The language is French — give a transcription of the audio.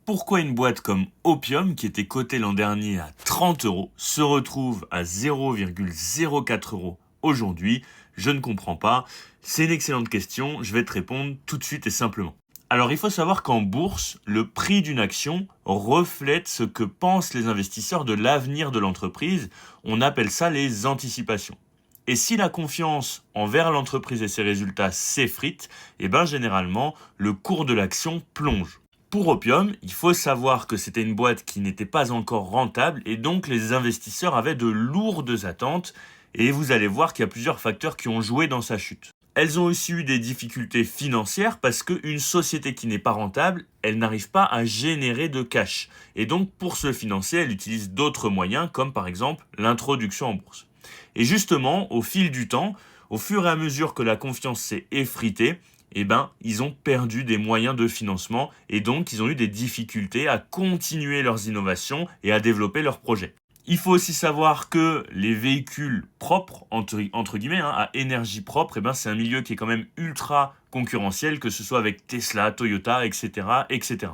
pourquoi une boîte comme Opium, qui était cotée l'an dernier à 30 euros, se retrouve à 0,04 euros aujourd'hui? Je ne comprends pas. C'est une excellente question, je vais te répondre tout de suite et simplement. Alors il faut savoir qu'en bourse, le prix d'une action reflète ce que pensent les investisseurs de l'avenir de l'entreprise. On appelle ça les anticipations. Et si la confiance envers l'entreprise et ses résultats s'effrite, généralement, le cours de l'action plonge. Pour Opium, il faut savoir que c'était une boîte qui n'était pas encore rentable et donc les investisseurs avaient de lourdes attentes et vous allez voir qu'il y a plusieurs facteurs qui ont joué dans sa chute. Elles ont aussi eu des difficultés financières parce qu'une société qui n'est pas rentable, elle n'arrive pas à générer de cash. Et donc pour se financer, elle utilise d'autres moyens comme par exemple l'introduction en bourse. Et justement, au fil du temps, au fur et à mesure que la confiance s'est effritée, ils ont perdu des moyens de financement et donc ils ont eu des difficultés à continuer leurs innovations et à développer leurs projets. Il faut aussi savoir que les véhicules propres, entre guillemets, à énergie propre, c'est un milieu qui est quand même ultra concurrentiel, que ce soit avec Tesla, Toyota, etc., etc.